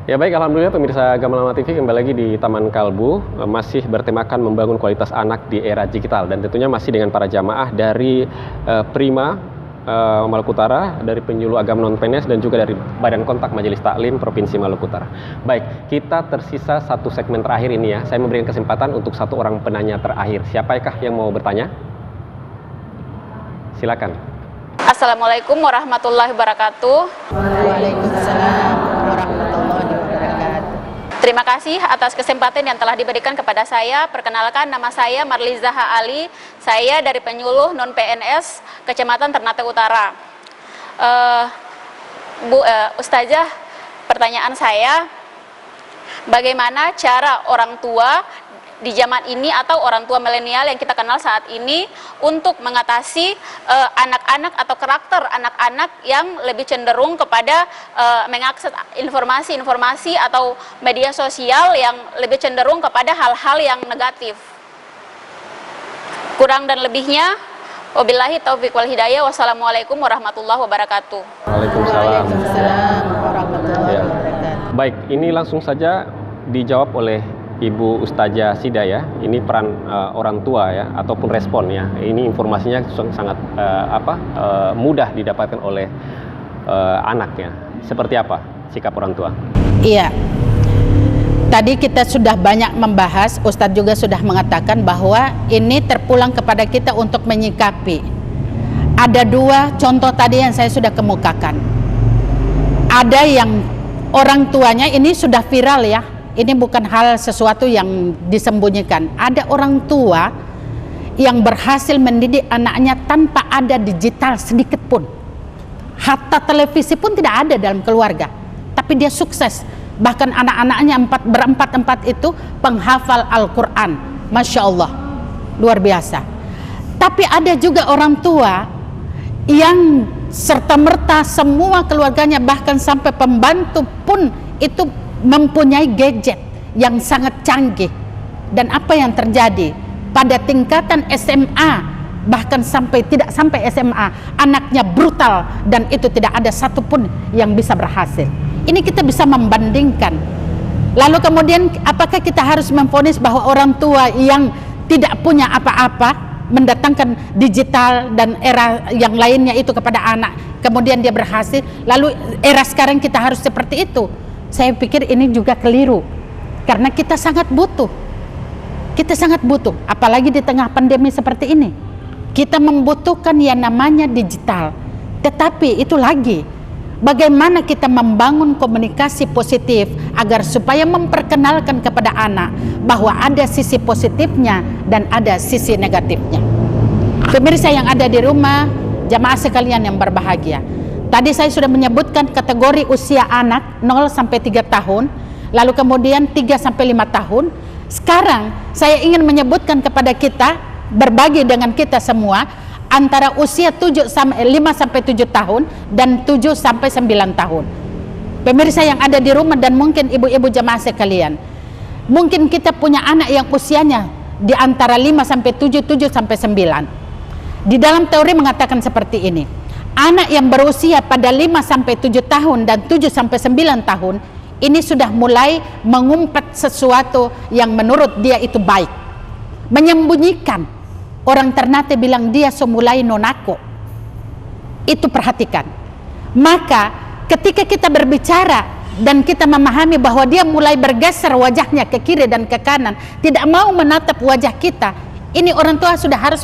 Ya baik, alhamdulillah pemirsa Gamalama TV kembali lagi di Taman Kalbu, masih bertemakan membangun kualitas anak di era digital, dan tentunya masih dengan para jamaah dari Prima Maluku Utara, dari Penyuluh Agama Non-PNS, dan juga dari Badan Kontak Majelis Taklim Provinsi Maluku Utara. Baik, kita tersisa satu segmen terakhir ini ya. Saya memberikan kesempatan untuk satu orang penanya terakhir. Siapakah yang mau bertanya? Silakan. Assalamualaikum warahmatullahi wabarakatuh. Waalaikumsalam warahmatullahi wabarakatuh. Terima kasih atas kesempatan yang telah diberikan kepada saya. Perkenalkan, nama saya Marliza Ali. Saya dari Penyuluh Non-PNS Kecamatan Ternate Utara. Ustazah, pertanyaan saya, bagaimana cara orang tua di zaman ini atau orang tua milenial yang kita kenal saat ini untuk mengatasi anak-anak atau karakter anak-anak yang lebih cenderung kepada mengakses informasi-informasi atau media sosial yang lebih cenderung kepada hal-hal yang negatif. Kurang dan lebihnya, wabillahi taufiq wal hidayah. Wassalamualaikum warahmatullahi wabarakatuh. Waalaikumsalam. Waalaikumsalam warahmatullahi Ya. wabarakatuh. Baik, ini langsung saja dijawab oleh Ibu Ustazah Sida ya. Ini peran orang tua ya, ataupun respon ya. Ini informasinya sangat mudah didapatkan oleh anaknya. Seperti apa sikap orang tua? Iya. Tadi kita sudah banyak membahas, Ustadz juga sudah mengatakan bahwa ini terpulang kepada kita untuk menyikapi. Ada dua contoh tadi yang saya sudah kemukakan. Ada yang orang tuanya ini sudah viral ya. Ini bukan hal sesuatu yang disembunyikan. Ada orang tua yang berhasil mendidik anaknya tanpa ada digital sedikit pun. Hatta televisi pun tidak ada dalam keluarga. Tapi dia sukses. Bahkan anak-anaknya berempat itu penghafal Al-Quran. Masya Allah. Luar biasa. Tapi ada juga orang tua yang serta-merta semua keluarganya, bahkan sampai pembantu pun itu mempunyai gadget yang sangat canggih. Dan apa yang terjadi pada tingkatan SMA, bahkan tidak sampai SMA, anaknya brutal dan itu tidak ada satupun yang bisa berhasil. Ini kita bisa membandingkan. Lalu kemudian apakah kita harus memvonis bahwa orang tua yang tidak punya apa-apa mendatangkan digital dan era yang lainnya itu kepada anak, kemudian dia berhasil, lalu era sekarang kita harus seperti itu? Saya pikir ini juga keliru, karena kita sangat butuh, apalagi di tengah pandemi seperti ini. Kita membutuhkan yang namanya digital. Tetapi itu lagi, bagaimana kita membangun komunikasi positif agar supaya memperkenalkan kepada anak bahwa ada sisi positifnya dan ada sisi negatifnya. Pemirsa yang ada di rumah, jamaah sekalian yang berbahagia, tadi saya sudah menyebutkan kategori usia anak 0 sampai 3 tahun, lalu kemudian 3 sampai 5 tahun. Sekarang saya ingin menyebutkan kepada kita, berbagi dengan kita semua, antara usia 5 sampai 7 tahun dan 7 sampai 9 tahun. Pemirsa yang ada di rumah dan mungkin ibu-ibu jamaah sekalian, mungkin kita punya anak yang usianya di antara 5 sampai 7, 7 sampai 9. Di dalam teori mengatakan seperti ini. Anak yang berusia pada 5 sampai 7 tahun dan 7 sampai 9 tahun ini sudah mulai mengumpat sesuatu yang menurut dia itu baik. Menyembunyikan. Orang Ternate bilang dia semulai nonako. Itu perhatikan. Maka ketika kita berbicara dan kita memahami bahwa dia mulai bergeser wajahnya ke kiri dan ke kanan, tidak mau menatap wajah kita, ini orang tua sudah harus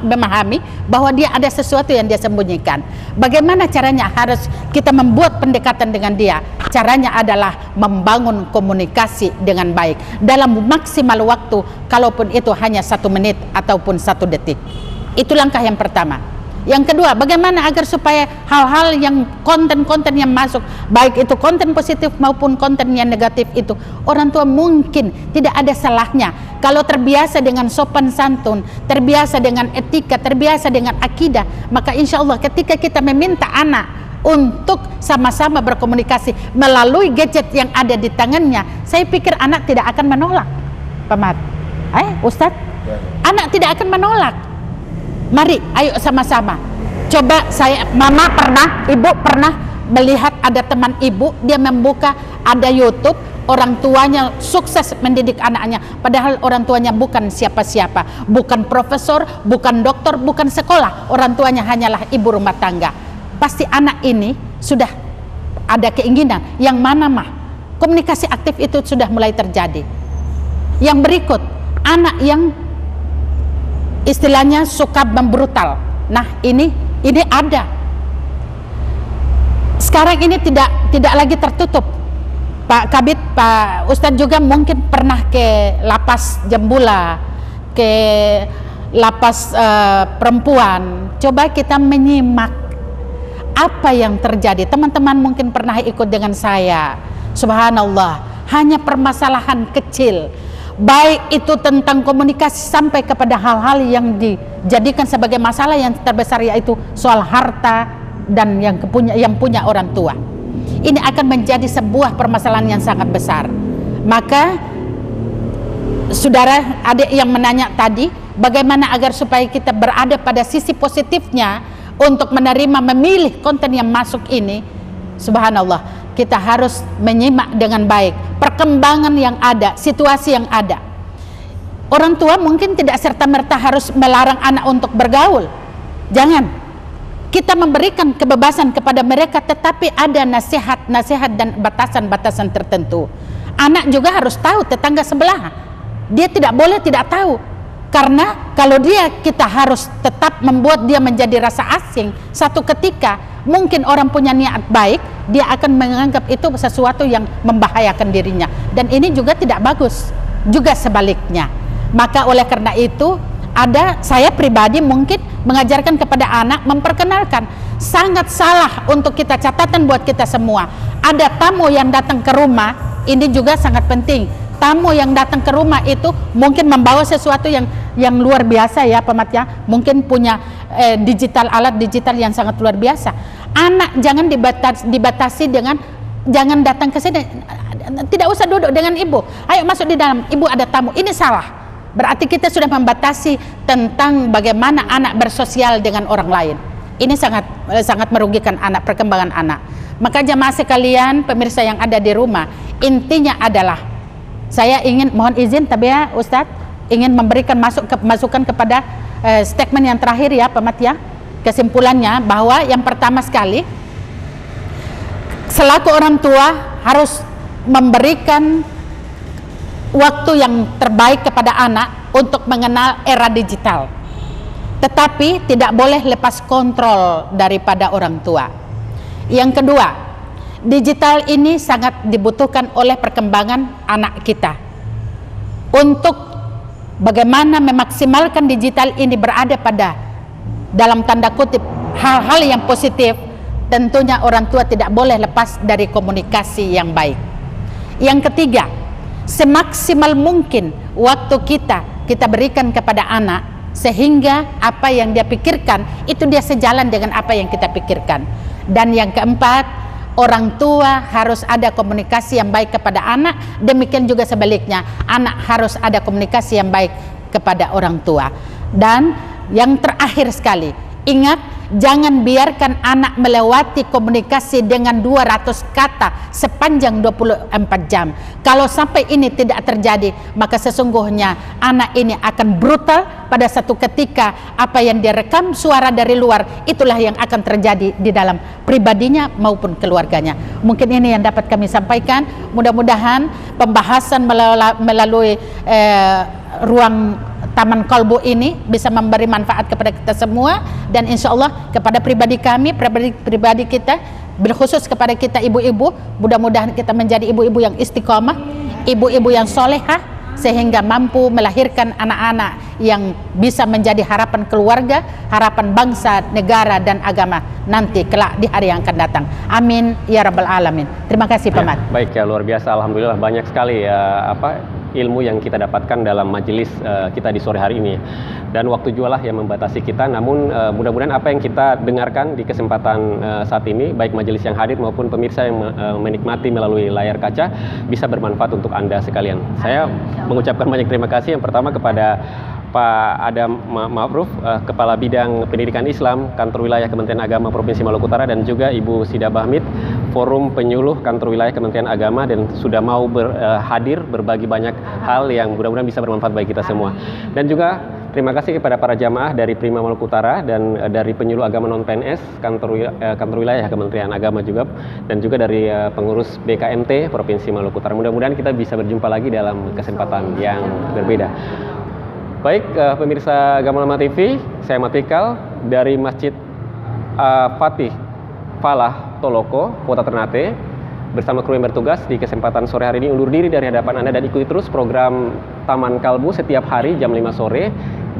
memahami bahwa dia ada sesuatu yang dia sembunyikan. Bagaimana caranya? Harus kita membuat pendekatan dengan dia. Caranya adalah membangun komunikasi dengan baik dalam maksimal waktu, kalaupun itu hanya 1 menit ataupun 1 detik. Itu langkah yang pertama. Yang kedua, bagaimana agar supaya hal-hal yang konten-konten yang masuk, baik itu konten positif maupun konten yang negatif itu, orang tua mungkin tidak ada salahnya kalau terbiasa dengan sopan santun, terbiasa dengan etika, terbiasa dengan akidah. Maka insya Allah ketika kita meminta anak untuk sama-sama berkomunikasi melalui gadget yang ada di tangannya, saya pikir anak tidak akan menolak. Pemat, Ustadz, anak tidak akan menolak. Mari, ayo sama-sama. Coba ibu pernah melihat ada teman ibu, dia membuka ada YouTube, orang tuanya sukses mendidik anaknya, padahal orang tuanya bukan siapa-siapa, bukan profesor, bukan dokter, bukan sekolah, orang tuanya hanyalah ibu rumah tangga. Pasti anak ini sudah ada keinginan, yang mana mah komunikasi aktif itu sudah mulai terjadi. Yang berikut, anak yang istilahnya suka membrutal. Nah, ini ada. Sekarang ini tidak lagi tertutup. Pak Kabid, Pak Ustadz juga mungkin pernah ke lapas Jembula, ke lapas perempuan. Coba kita menyimak apa yang terjadi. Teman-teman mungkin pernah ikut dengan saya. Subhanallah, hanya permasalahan kecil, baik itu tentang komunikasi sampai kepada hal-hal yang dijadikan sebagai masalah yang terbesar, yaitu soal harta dan yang punya orang tua. Ini akan menjadi sebuah permasalahan yang sangat besar. Maka saudara adik yang menanya tadi, bagaimana agar supaya kita berada pada sisi positifnya untuk menerima, memilih konten yang masuk ini. Subhanallah, kita harus menyimak dengan baik perkembangan yang ada, situasi yang ada. Orang tua mungkin tidak serta-merta harus melarang anak untuk bergaul. Jangan. Kita memberikan kebebasan kepada mereka, tetapi ada nasihat-nasihat dan batasan-batasan tertentu. Anak juga harus tahu tetangga sebelah. Dia tidak boleh tidak tahu. Karena kalau kita harus tetap membuat dia menjadi rasa asing, satu ketika mungkin orang punya niat baik, dia akan menganggap itu sesuatu yang membahayakan dirinya. Dan ini juga tidak bagus. Juga sebaliknya. Maka oleh karena itu, saya pribadi mungkin mengajarkan kepada anak, memperkenalkan. Sangat salah untuk kita, catatan buat kita semua. Ada tamu yang datang ke rumah, ini juga sangat penting. Tamu yang datang ke rumah itu mungkin membawa sesuatu yang luar biasa ya Pak Mat ya. Mungkin punya alat digital yang sangat luar biasa. Anak jangan dibatasi dengan jangan datang ke sini, tidak usah duduk dengan ibu, ayo masuk di dalam, ibu ada tamu. Ini salah. Berarti kita sudah membatasi tentang bagaimana anak bersosial dengan orang lain. Ini sangat merugikan anak, perkembangan anak. Maka jamaah sekalian, pemirsa yang ada di rumah, intinya adalah saya ingin mohon izin tapi ya Ustadz, ingin memberikan masukan kepada statement yang terakhir ya Pak Mat ya. Kesimpulannya bahwa yang pertama sekali, selaku orang tua harus memberikan waktu yang terbaik kepada anak untuk mengenal era digital, tetapi tidak boleh lepas kontrol daripada orang tua. Yang kedua, digital ini sangat dibutuhkan oleh perkembangan anak kita. Untuk bagaimana memaksimalkan digital ini berada pada dalam tanda kutip hal-hal yang positif, tentunya orang tua tidak boleh lepas dari komunikasi yang baik. Yang ketiga, semaksimal mungkin waktu kita berikan kepada anak, sehingga apa yang dia pikirkan itu dia sejalan dengan apa yang kita pikirkan. Dan yang keempat, orang tua harus ada komunikasi yang baik kepada anak, demikian juga sebaliknya, anak harus ada komunikasi yang baik kepada orang tua. Dan yang terakhir sekali, ingat, jangan biarkan anak melewati komunikasi dengan 200 kata sepanjang 24 jam. Kalau sampai ini tidak terjadi, maka sesungguhnya anak ini akan brutal pada satu ketika. Apa yang dia rekam suara dari luar, itulah yang akan terjadi di dalam pribadinya maupun keluarganya. Mungkin ini yang dapat kami sampaikan. Mudah-mudahan pembahasan melalui ruang Taman Kalbu ini bisa memberi manfaat kepada kita semua, dan insya Allah kepada pribadi kami, pribadi kita, berkhusus kepada kita ibu-ibu, mudah-mudahan kita menjadi ibu-ibu yang istiqomah, ibu-ibu yang solehah, sehingga mampu melahirkan anak-anak yang bisa menjadi harapan keluarga, harapan bangsa, negara, dan agama nanti kelak di hari yang akan datang. Amin ya rabbal alamin. Terima kasih Pak Mat. Baik ya, luar biasa, alhamdulillah banyak sekali ya ilmu yang kita dapatkan dalam majelis kita di sore hari ini. Dan waktu jualah yang membatasi kita, namun mudah-mudahan apa yang kita dengarkan di kesempatan saat ini, baik majelis yang hadir maupun pemirsa yang menikmati melalui layar kaca, bisa bermanfaat untuk Anda sekalian. Saya mengucapkan banyak terima kasih yang pertama kepada Pak Adam Ma'ruf, Kepala Bidang Pendidikan Islam Kantor Wilayah Kementerian Agama Provinsi Maluku Utara, dan juga Ibu Sida Bahmid, Forum Penyuluh Kantor Wilayah Kementerian Agama dan sudah mau hadir berbagi banyak hal yang mudah-mudahan bisa bermanfaat bagi kita semua. Dan juga terima kasih kepada para jamaah dari Prima Maluku Utara dan dari Penyuluh Agama Non-PNS Kantor Wilayah Kementerian Agama juga, dan juga dari pengurus BKMT Provinsi Maluku Utara. Mudah-mudahan kita bisa berjumpa lagi dalam kesempatan yang berbeda. Baik, pemirsa Gamalama TV, saya Matikal dari Masjid Fatih Falah Toloko, Kota Ternate, bersama kru yang bertugas di kesempatan sore hari ini undur diri dari hadapan Anda dan ikuti terus program Taman Kalbu setiap hari jam 5 sore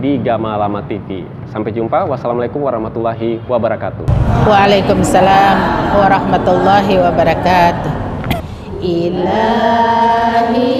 di Gamalama TV. Sampai jumpa. Wassalamualaikum warahmatullahi wabarakatuh. Waalaikumsalam warahmatullahi wabarakatuh. Ilahi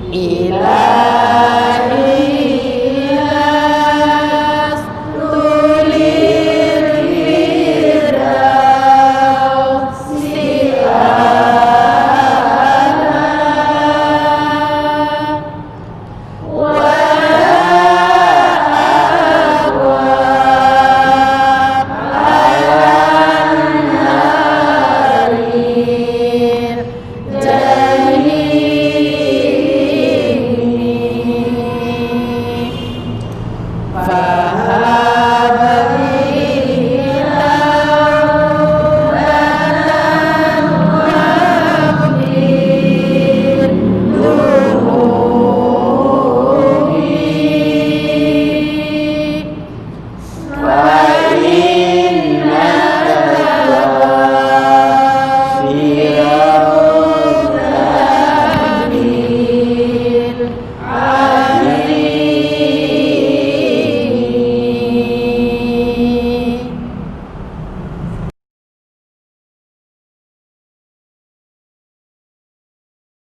Ilahi